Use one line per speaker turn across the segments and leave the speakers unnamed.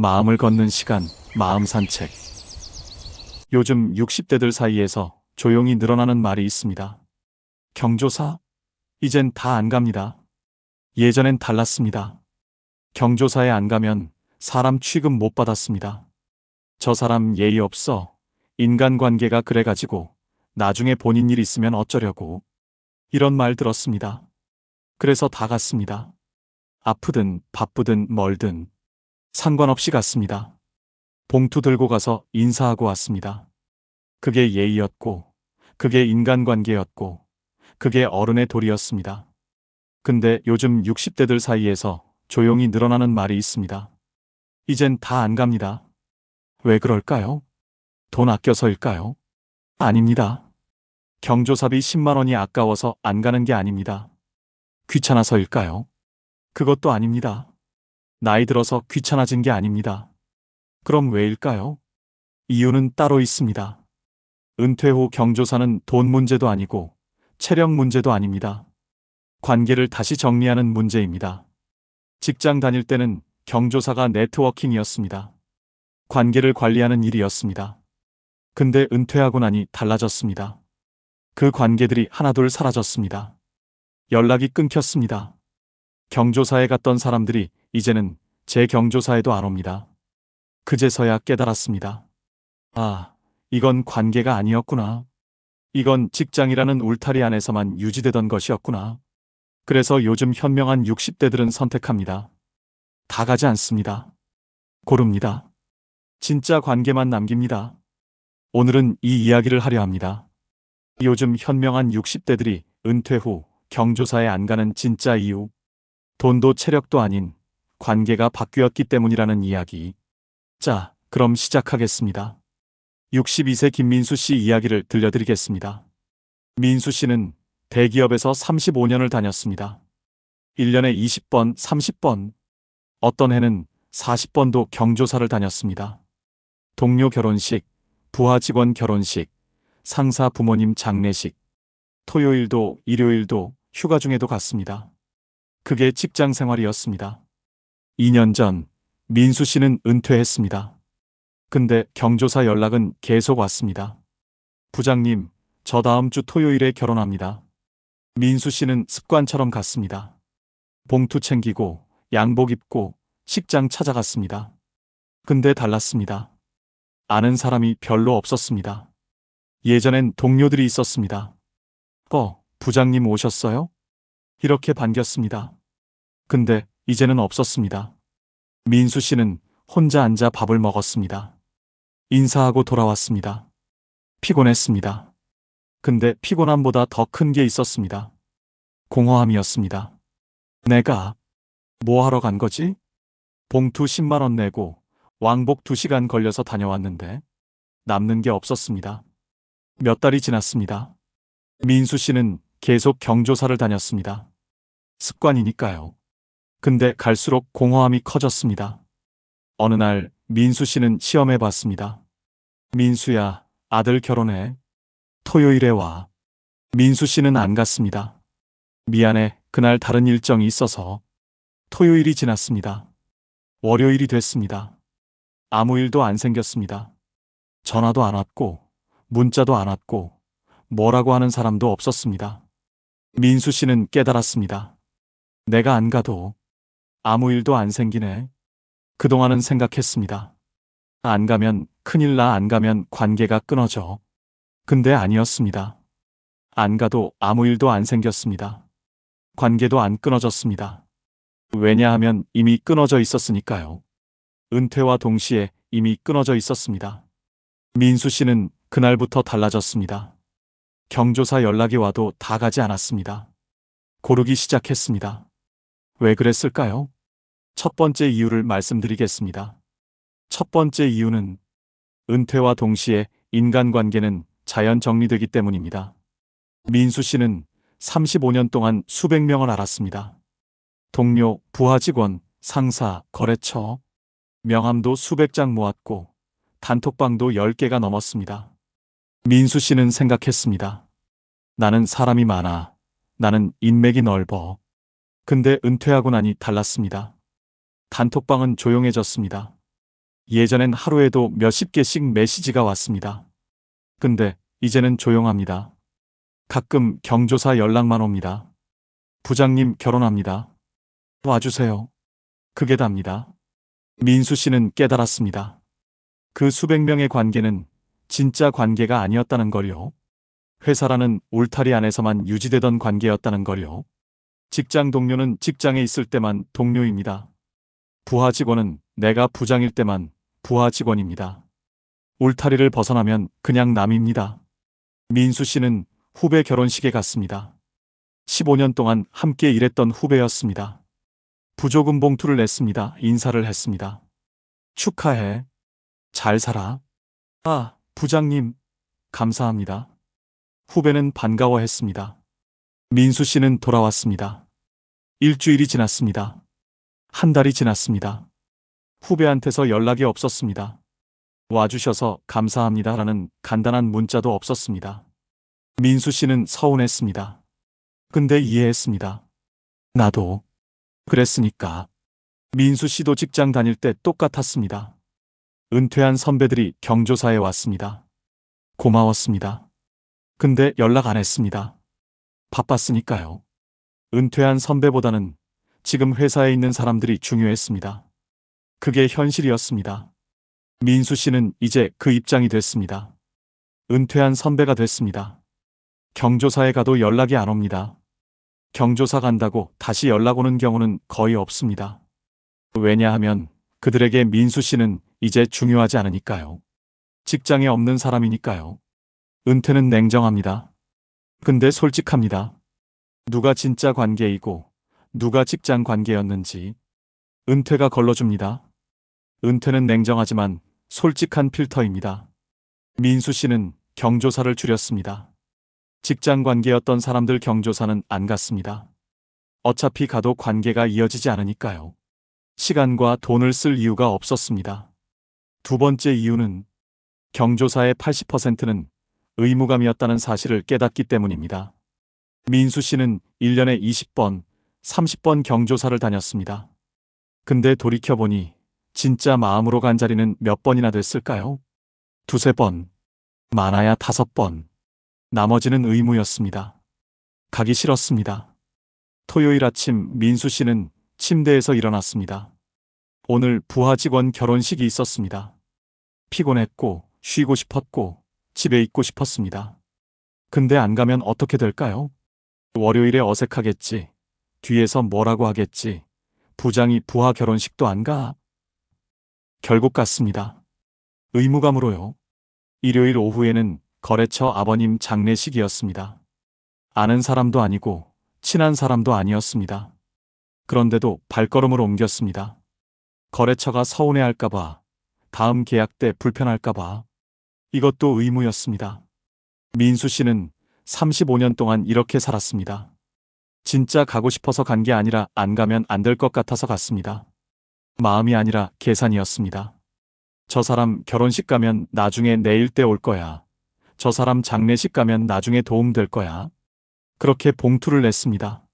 마음을 걷는 시간, 마음 산책. 요즘 60대들 사이에서 조용히 늘어나는 말이 있습니다. 경조사? 이젠 다 안 갑니다. 예전엔 달랐습니다. 경조사에 안 가면 사람 취급 못 받았습니다. 저 사람 예의 없어. 인간관계가 그래가지고 나중에 본인 일 있으면 어쩌려고. 이런 말 들었습니다. 그래서 다 갔습니다. 아프든 바쁘든 멀든 상관없이 갔습니다. 봉투 들고 가서 인사하고 왔습니다. 그게 예의였고, 그게 인간관계였고, 그게 어른의 도리였습니다. 근데 요즘 60대들 사이에서 조용히 늘어나는 말이 있습니다. 이젠 다 안 갑니다. 왜 그럴까요? 돈 아껴서일까요? 아닙니다. 경조사비 10만 원이 아까워서 안 가는 게 아닙니다. 귀찮아서일까요? 그것도 아닙니다. 나이 들어서 귀찮아진 게 아닙니다. 그럼 왜일까요? 이유는 따로 있습니다. 은퇴 후 경조사는 돈 문제도 아니고 체력 문제도 아닙니다. 관계를 다시 정리하는 문제입니다. 직장 다닐 때는 경조사가 네트워킹이었습니다. 관계를 관리하는 일이었습니다. 근데 은퇴하고 나니 달라졌습니다. 그 관계들이 하나둘 사라졌습니다. 연락이 끊겼습니다. 경조사에 갔던 사람들이 이제는 제 경조사에도 안 옵니다. 그제서야 깨달았습니다. 아, 이건 관계가 아니었구나. 이건 직장이라는 울타리 안에서만 유지되던 것이었구나. 그래서 요즘 현명한 60대들은 선택합니다. 다 가지 않습니다. 고릅니다. 진짜 관계만 남깁니다. 오늘은 이 이야기를 하려 합니다. 요즘 현명한 60대들이 은퇴 후 경조사에 안 가는 진짜 이유. 돈도 체력도 아닌 관계가 바뀌었기 때문이라는 이야기. 자, 그럼 시작하겠습니다. 62세 김민수 씨 이야기를 들려드리겠습니다. 민수 씨는 대기업에서 35년을 다녔습니다. 1년에 20번, 30번, 어떤 해는 40번도 경조사를 다녔습니다. 동료 결혼식, 부하 직원 결혼식, 상사 부모님 장례식, 토요일도 일요일도 휴가 중에도 갔습니다. 그게 직장 생활이었습니다. 2년 전 민수 씨는 은퇴했습니다. 근데 경조사 연락은 계속 왔습니다. 부장님, 저 다음 주 토요일에 결혼합니다. 민수 씨는 습관처럼 갔습니다. 봉투 챙기고 양복 입고 식장 찾아갔습니다. 근데 달랐습니다. 아는 사람이 별로 없었습니다. 예전엔 동료들이 있었습니다. 부장님 오셨어요? 이렇게 반겼습니다. 근데 이제는 없었습니다. 민수 씨는 혼자 앉아 밥을 먹었습니다. 인사하고 돌아왔습니다. 피곤했습니다. 근데 피곤함보다 더 큰 게 있었습니다. 공허함이었습니다. 내가 뭐 하러 간 거지? 봉투 10만 원 내고 왕복 2시간 걸려서 다녀왔는데 남는 게 없었습니다. 몇 달이 지났습니다. 민수 씨는 계속 경조사를 다녔습니다. 습관이니까요. 근데 갈수록 공허함이 커졌습니다. 어느 날 민수 씨는 시험해 봤습니다. 민수야, 아들 결혼해. 토요일에 와. 민수 씨는 안 갔습니다. 미안해, 그날 다른 일정이 있어서. 토요일이 지났습니다. 월요일이 됐습니다. 아무 일도 안 생겼습니다. 전화도 안 왔고, 문자도 안 왔고, 뭐라고 하는 사람도 없었습니다. 민수 씨는 깨달았습니다. 내가 안 가도 아무 일도 안 생기네. 그동안은 생각했습니다. 안 가면 큰일 나, 안 가면 관계가 끊어져. 근데 아니었습니다. 안 가도 아무 일도 안 생겼습니다. 관계도 안 끊어졌습니다. 왜냐하면 이미 끊어져 있었으니까요. 은퇴와 동시에 이미 끊어져 있었습니다. 민수 씨는 그날부터 달라졌습니다. 경조사 연락이 와도 다 가지 않았습니다. 고르기 시작했습니다. 왜 그랬을까요? 첫 번째 이유를 말씀드리겠습니다. 첫 번째 이유는 은퇴와 동시에 인간관계는 자연 정리되기 때문입니다. 민수 씨는 35년 동안 수백 명을 알았습니다. 동료, 부하 직원, 상사, 거래처, 명함도 수백 장 모았고 단톡방도 10개가 넘었습니다. 민수 씨는 생각했습니다. 나는 사람이 많아. 나는 인맥이 넓어. 근데 은퇴하고 나니 달랐습니다. 단톡방은 조용해졌습니다. 예전엔 하루에도 몇십 개씩 메시지가 왔습니다. 근데 이제는 조용합니다. 가끔 경조사 연락만 옵니다. 부장님 결혼합니다. 와주세요. 그게 답니다. 민수 씨는 깨달았습니다. 그 수백 명의 관계는 진짜 관계가 아니었다는 걸요. 회사라는 울타리 안에서만 유지되던 관계였다는 걸요. 직장 동료는 직장에 있을 때만 동료입니다. 부하 직원은 내가 부장일 때만 부하 직원입니다. 울타리를 벗어나면 그냥 남입니다. 민수 씨는 후배 결혼식에 갔습니다. 15년 동안 함께 일했던 후배였습니다. 부조금 봉투를 냈습니다. 인사를 했습니다. 축하해. 잘 살아. 아, 부장님. 감사합니다. 후배는 반가워했습니다. 민수 씨는 돌아왔습니다. 일주일이 지났습니다. 한 달이 지났습니다. 후배한테서 연락이 없었습니다. 와주셔서 감사합니다라는 간단한 문자도 없었습니다. 민수 씨는 서운했습니다. 근데 이해했습니다. 나도 그랬으니까. 민수 씨도 직장 다닐 때 똑같았습니다. 은퇴한 선배들이 경조사에 왔습니다. 고마웠습니다. 근데 연락 안 했습니다. 바빴으니까요. 은퇴한 선배보다는 지금 회사에 있는 사람들이 중요했습니다. 그게 현실이었습니다. 민수 씨는 이제 그 입장이 됐습니다. 은퇴한 선배가 됐습니다. 경조사에 가도 연락이 안 옵니다. 경조사 간다고 다시 연락 오는 경우는 거의 없습니다. 왜냐하면 그들에게 민수 씨는 이제 중요하지 않으니까요. 직장에 없는 사람이니까요. 은퇴는 냉정합니다. 근데 솔직합니다. 누가 진짜 관계이고 누가 직장 관계였는지 은퇴가 걸러줍니다. 은퇴는 냉정하지만 솔직한 필터입니다. 민수 씨는 경조사를 줄였습니다. 직장 관계였던 사람들 경조사는 안 갔습니다. 어차피 가도 관계가 이어지지 않으니까요. 시간과 돈을 쓸 이유가 없었습니다. 두 번째 이유는 경조사의 80%는 의무감이었다는 사실을 깨닫기 때문입니다. 민수 씨는 1년에 20번, 30번 경조사를 다녔습니다. 근데 돌이켜보니 진짜 마음으로 간 자리는 몇 번이나 됐을까요? 두세 번, 많아야 5번. 나머지는 의무였습니다. 가기 싫었습니다. 토요일 아침 민수 씨는 침대에서 일어났습니다. 오늘 부하 직원 결혼식이 있었습니다. 피곤했고 쉬고 싶었고 집에 있고 싶었습니다. 근데 안 가면 어떻게 될까요? 월요일에 어색하겠지. 뒤에서 뭐라고 하겠지. 부장이 부하 결혼식도 안 가. 결국 갔습니다. 의무감으로요. 일요일 오후에는 거래처 아버님 장례식이었습니다. 아는 사람도 아니고 친한 사람도 아니었습니다. 그런데도 발걸음을 옮겼습니다. 거래처가 서운해할까봐, 다음 계약 때 불편할까봐. 이것도 의무였습니다. 민수 씨는 35년 동안 이렇게 살았습니다. 진짜 가고 싶어서 간 게 아니라 안 가면 안 될 것 같아서 갔습니다. 마음이 아니라 계산이었습니다. 저 사람 결혼식 가면 나중에 내일 때 올 거야. 저 사람 장례식 가면 나중에 도움 될 거야. 그렇게 봉투를 냈습니다.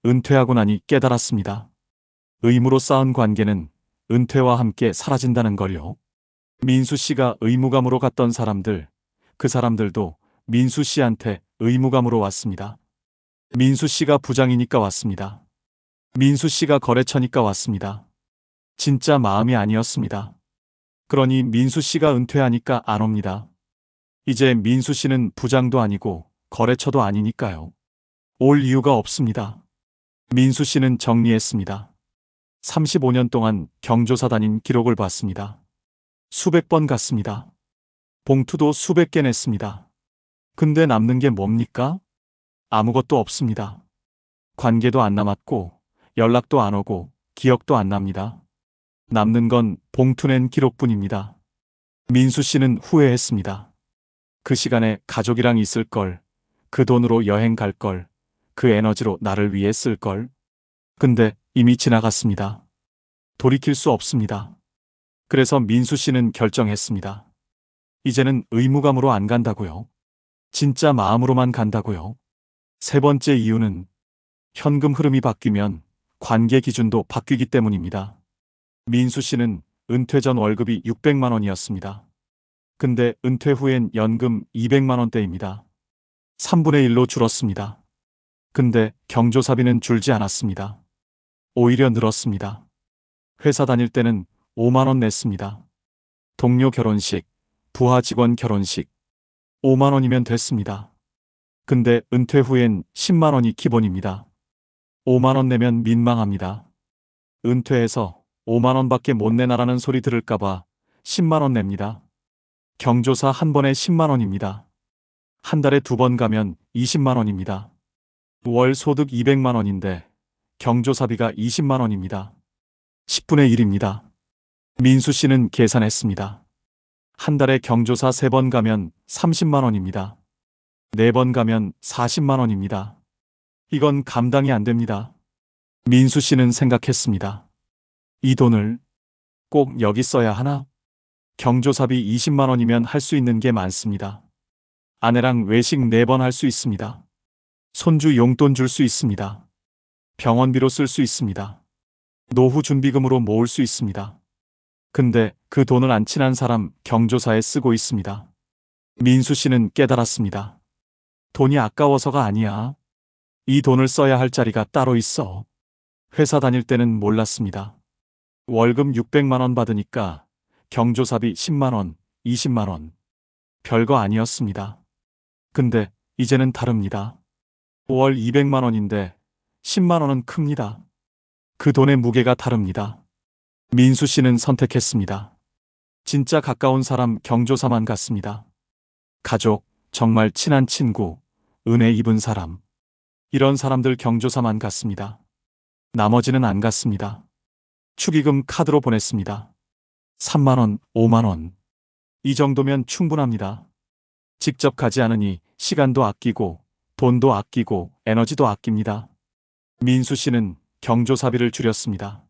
은퇴하고 나니 깨달았습니다. 의무로 쌓은 관계는 은퇴와 함께 사라진다는 걸요. 민수 씨가 의무감으로 갔던 사람들, 그 사람들도 민수 씨한테 의무감으로 왔습니다. 민수 씨가 부장이니까 왔습니다. 민수 씨가 거래처니까 왔습니다. 진짜 마음이 아니었습니다. 그러니 민수 씨가 은퇴하니까 안 옵니다. 이제 민수 씨는 부장도 아니고 거래처도 아니니까요. 올 이유가 없습니다. 민수 씨는 정리했습니다. 35년 동안 경조사 다닌 기록을 봤습니다. 수백 번 갔습니다. 봉투도 수백 개 냈습니다. 근데 남는 게 뭡니까? 아무것도 없습니다. 관계도 안 남았고 연락도 안 오고 기억도 안 납니다. 남는 건 봉투 낸 기록뿐입니다. 민수 씨는 후회했습니다. 그 시간에 가족이랑 있을 걸, 그 돈으로 여행 갈 걸, 그 에너지로 나를 위해 쓸 걸. 근데 이미 지나갔습니다. 돌이킬 수 없습니다. 그래서 민수 씨는 결정했습니다. 이제는 의무감으로 안 간다고요. 진짜 마음으로만 간다고요. 세 번째 이유는 현금 흐름이 바뀌면 관계 기준도 바뀌기 때문입니다. 민수 씨는 은퇴 전 월급이 600만 원이었습니다. 근데 은퇴 후엔 연금 200만 원대입니다. 3분의 1로 줄었습니다. 근데 경조사비는 줄지 않았습니다. 오히려 늘었습니다. 회사 다닐 때는 5만 원 냈습니다. 동료 결혼식, 부하 직원 결혼식, 5만 원이면 됐습니다. 근데 은퇴 후엔 10만 원이 기본입니다. 5만 원 내면 민망합니다. 은퇴해서 5만 원밖에 못 내놔라는 소리 들을까봐 10만 원 냅니다. 경조사 한 번에 10만 원입니다. 한 달에 2번 가면 20만 원입니다. 월 소득 200만 원인데 경조사비가 20만 원입니다. 10분의 1입니다. 민수 씨는 계산했습니다. 한 달에 경조사 3번 가면 30만 원입니다. 4번 가면 40만 원입니다. 이건 감당이 안 됩니다. 민수 씨는 생각했습니다. 이 돈을 꼭 여기 써야 하나? 경조사비 20만 원이면 할 수 있는 게 많습니다. 아내랑 외식 4번 할 수 있습니다. 손주 용돈 줄 수 있습니다. 병원비로 쓸 수 있습니다. 노후 준비금으로 모을 수 있습니다. 근데 그 돈을 안 친한 사람 경조사에 쓰고 있습니다. 민수 씨는 깨달았습니다. 돈이 아까워서가 아니야. 이 돈을 써야 할 자리가 따로 있어. 회사 다닐 때는 몰랐습니다. 월급 600만 원 받으니까 경조사비 10만 원, 20만 원. 별거 아니었습니다. 근데 이제는 다릅니다. 월 200만 원인데 10만 원은 큽니다. 그 돈의 무게가 다릅니다. 민수 씨는 선택했습니다. 진짜 가까운 사람 경조사만 갔습니다. 가족, 정말 친한 친구, 은혜 입은 사람. 이런 사람들 경조사만 갔습니다. 나머지는 안 갔습니다. 축의금 카드로 보냈습니다. 3만 원, 5만 원. 이 정도면 충분합니다. 직접 가지 않으니 시간도 아끼고 돈도 아끼고 에너지도 아낍니다. 민수 씨는 경조사비를 줄였습니다.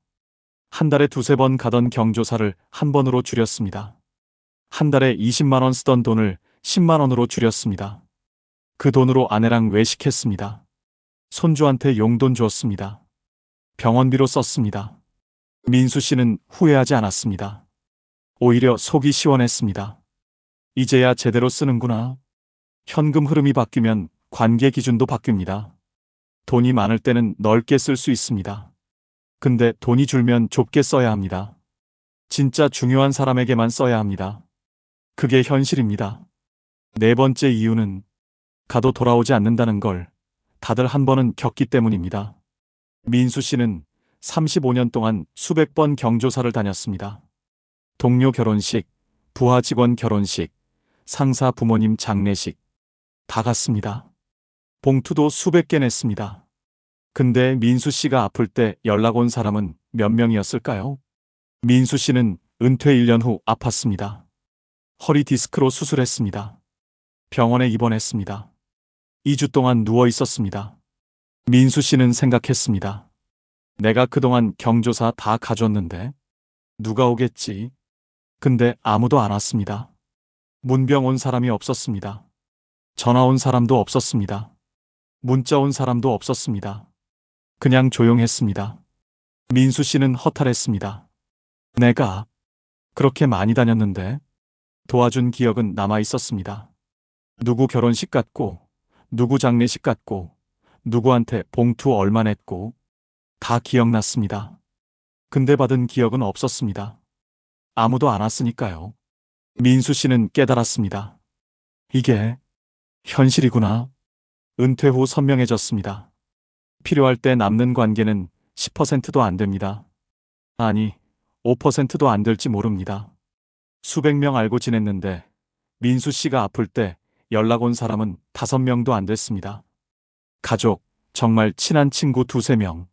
한 달에 2~3번 가던 경조사를 한 번으로 줄였습니다. 한 달에 20만 원 쓰던 돈을 10만 원으로 줄였습니다. 그 돈으로 아내랑 외식했습니다. 손주한테 용돈 주었습니다. 병원비로 썼습니다. 민수 씨는 후회하지 않았습니다. 오히려 속이 시원했습니다. 이제야 제대로 쓰는구나. 현금 흐름이 바뀌면 관계 기준도 바뀝니다. 돈이 많을 때는 넓게 쓸 수 있습니다. 근데 돈이 줄면 좁게 써야 합니다. 진짜 중요한 사람에게만 써야 합니다. 그게 현실입니다. 4번째 이유는 가도 돌아오지 않는다는 걸 다들 한 번은 겪기 때문입니다. 민수 씨는 35년 동안 수백 번 경조사를 다녔습니다. 동료 결혼식, 부하 직원 결혼식, 상사 부모님 장례식 다 갔습니다. 봉투도 수백 개 냈습니다. 근데 민수 씨가 아플 때 연락 온 사람은 몇 명이었을까요? 민수 씨는 은퇴 1년 후 아팠습니다. 허리 디스크로 수술했습니다. 병원에 입원했습니다. 2주 동안 누워 있었습니다. 민수 씨는 생각했습니다. 내가 그동안 경조사 다 가줬는데 누가 오겠지? 근데 아무도 안 왔습니다. 문병 온 사람이 없었습니다. 전화 온 사람도 없었습니다. 문자 온 사람도 없었습니다. 그냥 조용했습니다. 민수 씨는 허탈했습니다. 내가 그렇게 많이 다녔는데 도와준 기억은 남아 있었습니다. 누구 결혼식 갔고, 누구 장례식 갔고, 누구한테 봉투 얼마 냈고, 다 기억났습니다. 근데 받은 기억은 없었습니다. 아무도 안 왔으니까요. 민수 씨는 깨달았습니다. 이게 현실이구나. 은퇴 후 선명해졌습니다. 필요할 때 남는 관계는 10%도 안 됩니다. 아니, 5%도 안 될지 모릅니다. 수백 명 알고 지냈는데 민수 씨가 아플 때 연락 온 사람은 5명도 안 됐습니다. 가족, 정말 친한 친구 2~3명.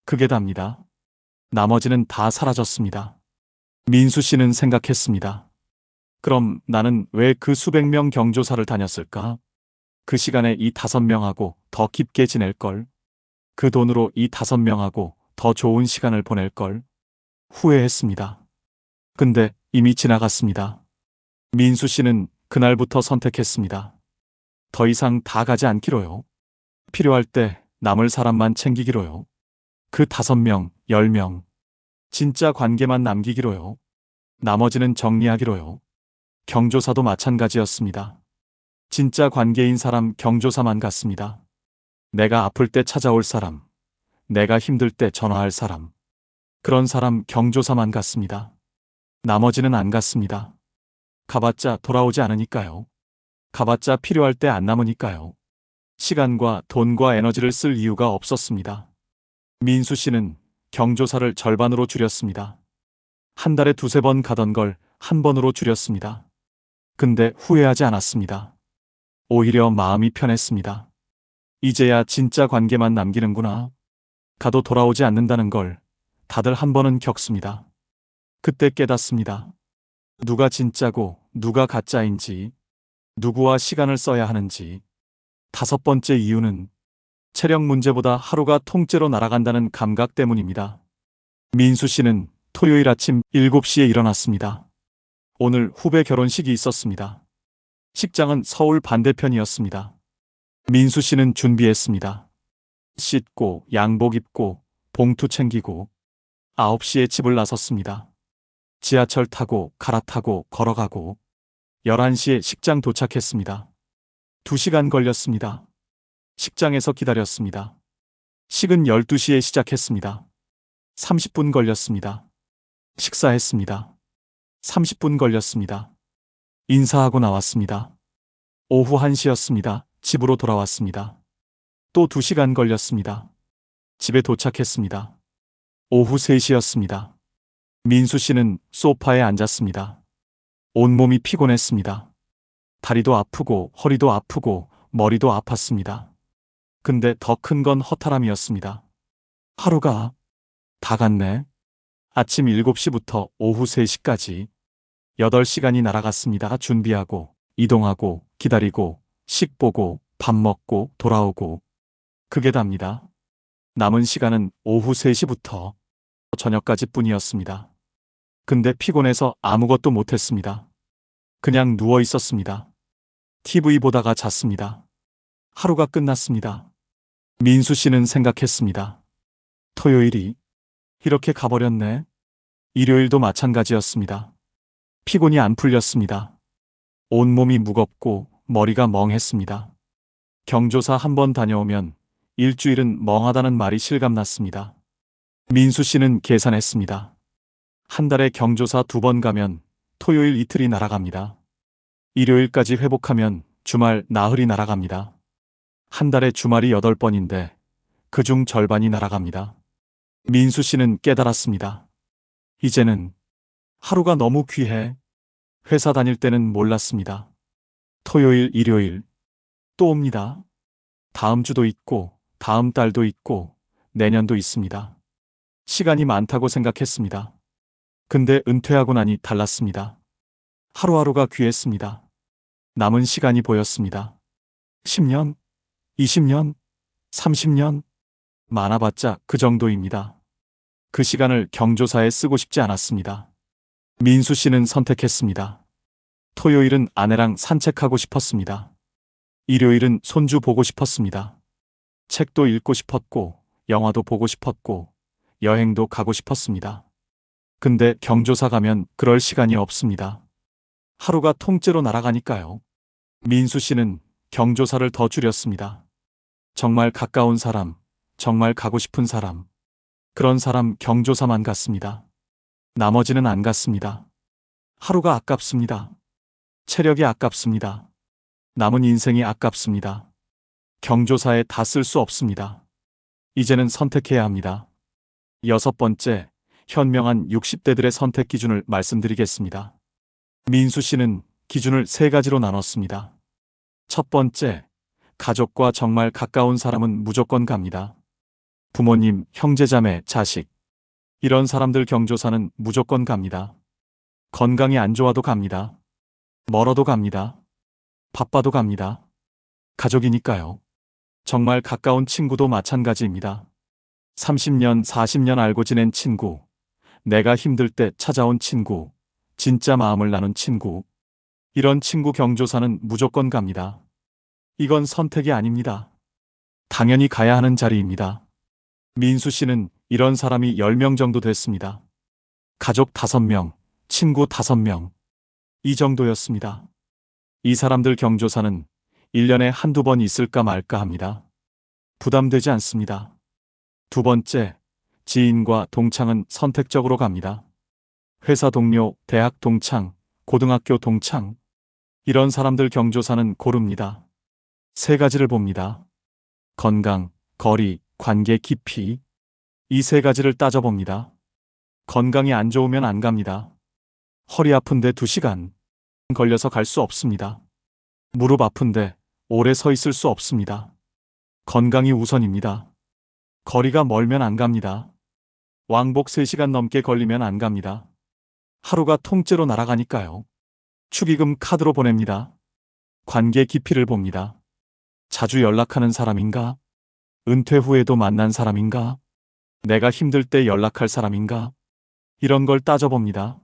그게 답니다. 나머지는 다 사라졌습니다. 민수 씨는 생각했습니다. 그럼 나는 왜 그 수백 명 경조사를 다녔을까? 그 시간에 이 5명하고 더 깊게 지낼걸? 그 돈으로 이 5명하고 더 좋은 시간을 보낼걸? 후회했습니다. 근데 이미 지나갔습니다. 민수 씨는 그날부터 선택했습니다. 더 이상 다 가지 않기로요. 필요할 때 남을 사람만 챙기기로요. 그 5명, 10명. 진짜 관계만 남기기로요. 나머지는 정리하기로요. 경조사도 마찬가지였습니다. 진짜 관계인 사람 경조사만 같습니다. 내가 아플 때 찾아올 사람, 내가 힘들 때 전화할 사람, 그런 사람 경조사만 같습니다. 나머지는 안 같습니다. 가봤자 돌아오지 않으니까요. 가봤자 필요할 때 안 남으니까요. 시간과 돈과 에너지를 쓸 이유가 없었습니다. 민수 씨는 경조사를 절반으로 줄였습니다. 한 달에 두세 번 가던 걸 한 번으로 줄였습니다. 근데 후회하지 않았습니다. 오히려 마음이 편했습니다. 이제야 진짜 관계만 남기는구나. 가도 돌아오지 않는다는 걸 다들 한 번은 겪습니다. 그때 깨닫습니다. 누가 진짜고 누가 가짜인지, 누구와 시간을 써야 하는지. 다섯 번째 이유는 체력 문제보다 하루가 통째로 날아간다는 감각 때문입니다. 민수 씨는 토요일 아침 7시에 일어났습니다. 오늘 후배 결혼식이 있었습니다. 식장은 서울 반대편이었습니다. 민수 씨는 준비했습니다. 씻고 양복 입고 봉투 챙기고 9시에 집을 나섰습니다. 지하철 타고 갈아타고 걸어가고 11시에 식장 도착했습니다. 2시간 걸렸습니다. 식장에서 기다렸습니다. 식은 12시에 시작했습니다. 30분 걸렸습니다. 식사했습니다. 30분 걸렸습니다. 인사하고 나왔습니다. 오후 1시였습니다. 집으로 돌아왔습니다. 또 2시간 걸렸습니다. 집에 도착했습니다. 오후 3시였습니다. 민수 씨는 소파에 앉았습니다. 온몸이 피곤했습니다. 다리도 아프고 허리도 아프고 머리도 아팠습니다. 근데 더 큰 건 허탈함이었습니다. 하루가 다 갔네. 아침 7시부터 오후 3시까지 8시간이 날아갔습니다. 준비하고, 이동하고, 기다리고, 식 보고, 밥 먹고, 돌아오고. 그게 답니다. 남은 시간은 오후 3시부터 저녁까지 뿐이었습니다. 근데 피곤해서 아무것도 못했습니다. 그냥 누워 있었습니다. TV 보다가 잤습니다. 하루가 끝났습니다. 민수 씨는 생각했습니다. 토요일이 이렇게 가버렸네. 일요일도 마찬가지였습니다. 피곤이 안 풀렸습니다. 온몸이 무겁고 머리가 멍했습니다. 경조사 한 번 다녀오면 일주일은 멍하다는 말이 실감났습니다. 민수 씨는 계산했습니다. 한 달에 경조사 2번 가면 토요일 이틀이 날아갑니다. 일요일까지 회복하면 주말 나흘이 날아갑니다. 한 달에 주말이 8번인데 그중 절반이 날아갑니다. 민수 씨는 깨달았습니다. 이제는 하루가 너무 귀해. 회사 다닐 때는 몰랐습니다. 토요일, 일요일 또 옵니다. 다음 주도 있고 다음 달도 있고 내년도 있습니다. 시간이 많다고 생각했습니다. 근데 은퇴하고 나니 달랐습니다. 하루하루가 귀했습니다. 남은 시간이 보였습니다. 10년, 20년, 30년, 많아봤자 그 정도입니다. 그 시간을 경조사에 쓰고 싶지 않았습니다. 민수 씨는 선택했습니다. 토요일은 아내랑 산책하고 싶었습니다. 일요일은 손주 보고 싶었습니다. 책도 읽고 싶었고, 영화도 보고 싶었고, 여행도 가고 싶었습니다. 근데 경조사 가면 그럴 시간이 없습니다. 하루가 통째로 날아가니까요. 민수 씨는 경조사를 더 줄였습니다. 정말 가까운 사람, 정말 가고 싶은 사람, 그런 사람 경조사만 갔습니다. 나머지는 안 갔습니다. 하루가 아깝습니다. 체력이 아깝습니다. 남은 인생이 아깝습니다. 경조사에 다 쓸 수 없습니다. 이제는 선택해야 합니다. 6번째, 현명한 60대들의 선택 기준을 말씀드리겠습니다. 민수 씨는 기준을 3가지로 나눴습니다. 첫 번째, 가족과 정말 가까운 사람은 무조건 갑니다. 부모님, 형제자매, 자식. 이런 사람들 경조사는 무조건 갑니다. 건강이 안 좋아도 갑니다. 멀어도 갑니다. 바빠도 갑니다. 가족이니까요. 정말 가까운 친구도 마찬가지입니다. 30년, 40년 알고 지낸 친구, 내가 힘들 때 찾아온 친구, 진짜 마음을 나눈 친구. 이런 친구 경조사는 무조건 갑니다. 이건 선택이 아닙니다. 당연히 가야 하는 자리입니다. 민수 씨는 이런 사람이 10명 정도 됐습니다. 가족 5명, 친구 5명. 이 정도였습니다. 이 사람들 경조사는 1년에 한두 번 있을까 말까 합니다. 부담되지 않습니다. 두 번째, 지인과 동창은 선택적으로 갑니다. 회사 동료, 대학 동창, 고등학교 동창. 이런 사람들 경조사는 고릅니다. 세 가지를 봅니다. 건강, 거리, 관계 깊이. 이 세 가지를 따져봅니다. 건강이 안 좋으면 안 갑니다. 허리 아픈데 2시간 걸려서 갈 수 없습니다. 무릎 아픈데 오래 서 있을 수 없습니다. 건강이 우선입니다. 거리가 멀면 안 갑니다. 왕복 3시간 넘게 걸리면 안 갑니다. 하루가 통째로 날아가니까요. 축의금 카드로 보냅니다. 관계 깊이를 봅니다. 자주 연락하는 사람인가? 은퇴 후에도 만난 사람인가? 내가 힘들 때 연락할 사람인가? 이런 걸 따져봅니다.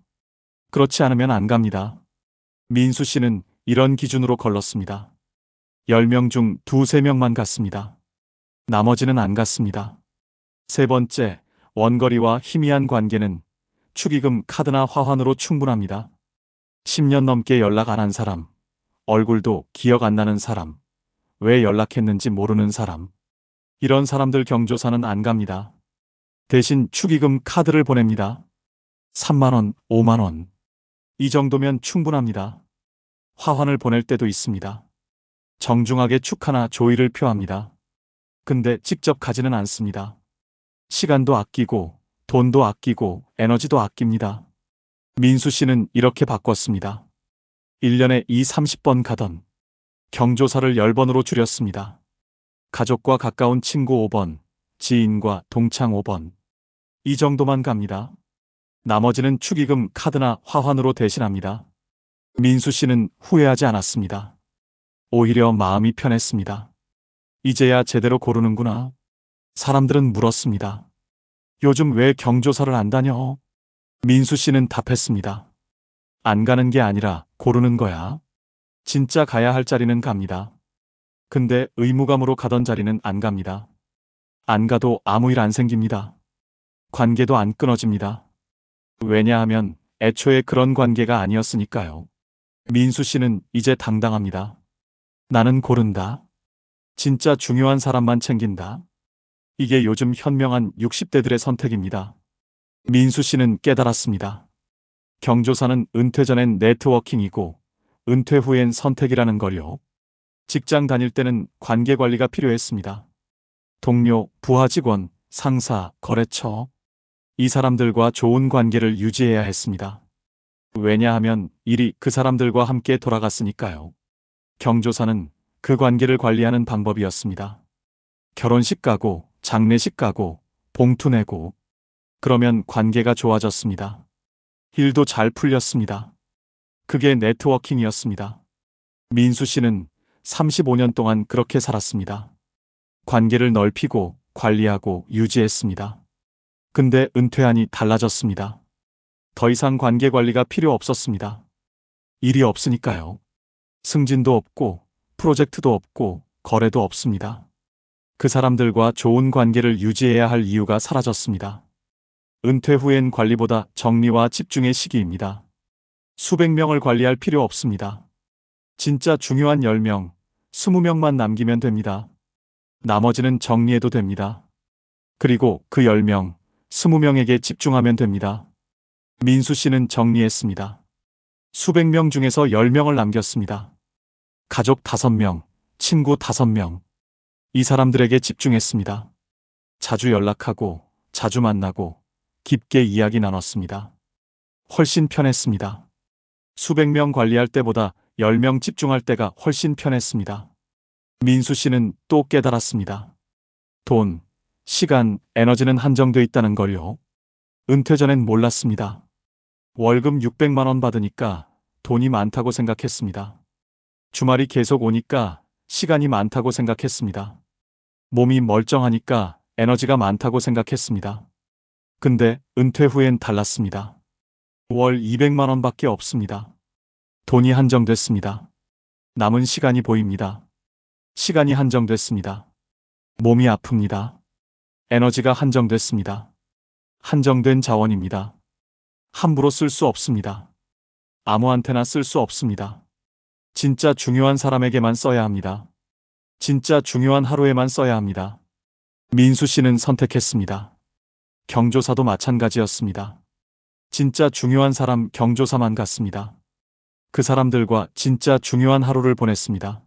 그렇지 않으면 안 갑니다. 민수 씨는 이런 기준으로 걸렀습니다. 10명 중 2~3명만 갔습니다. 나머지는 안 갔습니다. 세 번째, 원거리와 희미한 관계는 축의금 카드나 화환으로 충분합니다. 10년 넘게 연락 안 한 사람, 얼굴도 기억 안 나는 사람, 왜 연락했는지 모르는 사람. 이런 사람들 경조사는 안 갑니다. 대신 축의금 카드를 보냅니다. 3만 원, 5만 원. 이 정도면 충분합니다. 화환을 보낼 때도 있습니다. 정중하게 축하나 조의를 표합니다. 근데 직접 가지는 않습니다. 시간도 아끼고 돈도 아끼고 에너지도 아낍니다. 민수 씨는 이렇게 바꿨습니다. 1년에 30번 가던 경조사를 10번으로 줄였습니다. 가족과 가까운 친구 5번, 지인과 동창 5번. 이 정도만 갑니다. 나머지는 축의금 카드나 화환으로 대신합니다. 민수 씨는 후회하지 않았습니다. 오히려 마음이 편했습니다. 이제야 제대로 고르는구나. 사람들은 물었습니다. 요즘 왜 경조사를 안 다녀? 민수 씨는 답했습니다. 안 가는 게 아니라 고르는 거야. 진짜 가야 할 자리는 갑니다. 근데 의무감으로 가던 자리는 안 갑니다. 안 가도 아무 일 안 생깁니다. 관계도 안 끊어집니다. 왜냐하면 애초에 그런 관계가 아니었으니까요. 민수 씨는 이제 당당합니다. 나는 고른다. 진짜 중요한 사람만 챙긴다. 이게 요즘 현명한 60대들의 선택입니다. 민수 씨는 깨달았습니다. 경조사는 은퇴 전엔 네트워킹이고 은퇴 후엔 선택이라는 걸요. 직장 다닐 때는 관계 관리가 필요했습니다. 동료, 부하 직원, 상사, 거래처. 이 사람들과 좋은 관계를 유지해야 했습니다. 왜냐하면 일이 그 사람들과 함께 돌아갔으니까요. 경조사는 그 관계를 관리하는 방법이었습니다. 결혼식 가고, 장례식 가고, 봉투 내고. 그러면 관계가 좋아졌습니다. 일도 잘 풀렸습니다. 그게 네트워킹이었습니다. 민수 씨는 35년 동안 그렇게 살았습니다. 관계를 넓히고 관리하고 유지했습니다. 근데 은퇴하니 달라졌습니다. 더 이상 관계 관리가 필요 없었습니다. 일이 없으니까요. 승진도 없고 프로젝트도 없고 거래도 없습니다. 그 사람들과 좋은 관계를 유지해야 할 이유가 사라졌습니다. 은퇴 후엔 관리보다 정리와 집중의 시기입니다. 수백 명을 관리할 필요 없습니다. 진짜 중요한 10명, 20명만 남기면 됩니다. 나머지는 정리해도 됩니다. 그리고 그 10명, 20명에게 집중하면 됩니다. 민수 씨는 정리했습니다. 수백 명 중에서 10명을 남겼습니다. 가족 5명, 친구 5명. 이 사람들에게 집중했습니다. 자주 연락하고, 자주 만나고, 깊게 이야기 나눴습니다. 훨씬 편했습니다. 수백 명 관리할 때보다 10명 집중할 때가 훨씬 편했습니다. 민수 씨는 또 깨달았습니다. 돈, 시간, 에너지는 한정돼 있다는 걸요. 은퇴 전엔 몰랐습니다. 월급 600만 원 받으니까 돈이 많다고 생각했습니다. 주말이 계속 오니까 시간이 많다고 생각했습니다. 몸이 멀쩡하니까 에너지가 많다고 생각했습니다. 근데 은퇴 후엔 달랐습니다. 월 200만 원밖에 없습니다. 돈이 한정됐습니다. 남은 시간이 보입니다. 시간이 한정됐습니다. 몸이 아픕니다. 에너지가 한정됐습니다. 한정된 자원입니다. 함부로 쓸 수 없습니다. 아무한테나 쓸 수 없습니다. 진짜 중요한 사람에게만 써야 합니다. 진짜 중요한 하루에만 써야 합니다. 민수 씨는 선택했습니다. 경조사도 마찬가지였습니다. 진짜 중요한 사람 경조사만 갔습니다. 그 사람들과 진짜 중요한 하루를 보냈습니다.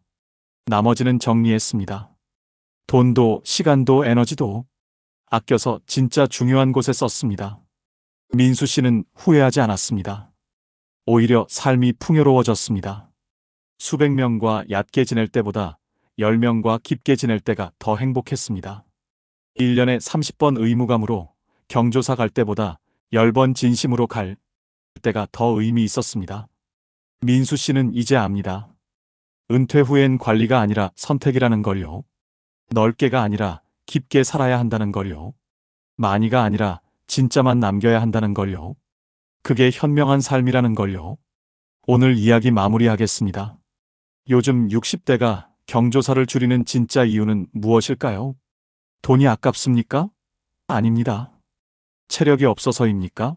나머지는 정리했습니다. 돈도 시간도 에너지도 아껴서 진짜 중요한 곳에 썼습니다. 민수 씨는 후회하지 않았습니다. 오히려 삶이 풍요로워졌습니다. 수백 명과 얕게 지낼 때보다 10명과 깊게 지낼 때가 더 행복했습니다. 1년에 30번 의무감으로 경조사 갈 때보다 10번 진심으로 갈 때가 더 의미 있었습니다. 민수 씨는 이제 압니다. 은퇴 후엔 관리가 아니라 선택이라는 걸요. 넓게가 아니라 깊게 살아야 한다는 걸요. 많이가 아니라 진짜만 남겨야 한다는 걸요. 그게 현명한 삶이라는 걸요. 오늘 이야기 마무리하겠습니다. 요즘 60대가 경조사를 줄이는 진짜 이유는 무엇일까요? 돈이 아깝습니까? 아닙니다. 체력이 없어서입니까?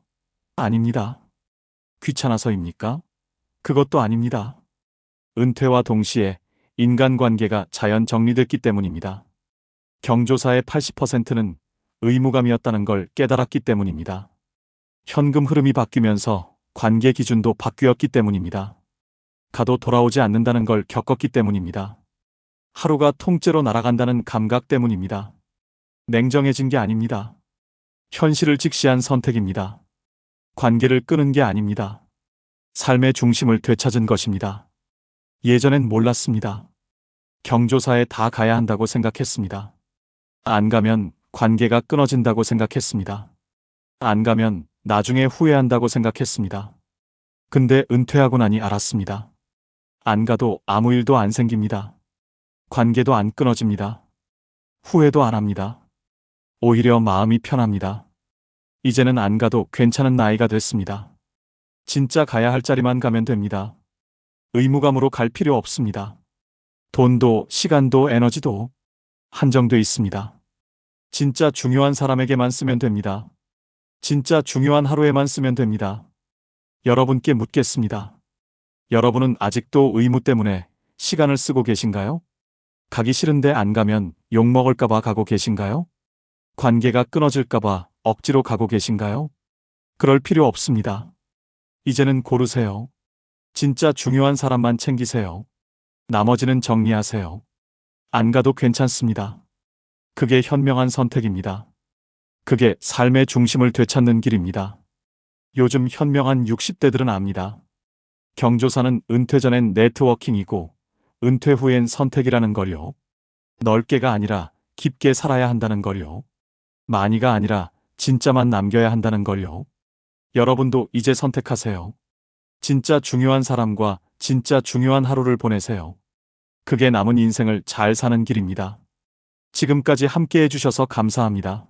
아닙니다. 귀찮아서입니까? 그것도 아닙니다. 은퇴와 동시에 인간관계가 자연 정리됐기 때문입니다. 경조사의 80%는 의무감이었다는 걸 깨달았기 때문입니다. 현금 흐름이 바뀌면서 관계 기준도 바뀌었기 때문입니다. 가도 돌아오지 않는다는 걸 겪었기 때문입니다. 하루가 통째로 날아간다는 감각 때문입니다. 냉정해진 게 아닙니다. 현실을 직시한 선택입니다. 관계를 끊은 게 아닙니다. 삶의 중심을 되찾은 것입니다. 예전엔 몰랐습니다. 경조사에 다 가야 한다고 생각했습니다. 안 가면 관계가 끊어진다고 생각했습니다. 안 가면 나중에 후회한다고 생각했습니다. 근데 은퇴하고 나니 알았습니다. 안 가도 아무 일도 안 생깁니다. 관계도 안 끊어집니다. 후회도 안 합니다. 오히려 마음이 편합니다. 이제는 안 가도 괜찮은 나이가 됐습니다. 진짜 가야 할 자리만 가면 됩니다. 의무감으로 갈 필요 없습니다. 돈도 시간도 에너지도 한정돼 있습니다. 진짜 중요한 사람에게만 쓰면 됩니다. 진짜 중요한 하루에만 쓰면 됩니다. 여러분께 묻겠습니다. 여러분은 아직도 의무 때문에 시간을 쓰고 계신가요? 가기 싫은데 안 가면 욕먹을까봐 가고 계신가요? 관계가 끊어질까봐 억지로 가고 계신가요? 그럴 필요 없습니다. 이제는 고르세요. 진짜 중요한 사람만 챙기세요. 나머지는 정리하세요. 안 가도 괜찮습니다. 그게 현명한 선택입니다. 그게 삶의 중심을 되찾는 길입니다. 요즘 현명한 60대들은 압니다. 경조사는 은퇴 전엔 네트워킹이고 은퇴 후엔 선택이라는 걸요. 넓게가 아니라 깊게 살아야 한다는 걸요. 많이가 아니라 진짜만 남겨야 한다는 걸요. 여러분도 이제 선택하세요. 진짜 중요한 사람과 진짜 중요한 하루를 보내세요. 그게 남은 인생을 잘 사는 길입니다. 지금까지 함께 해주셔서 감사합니다.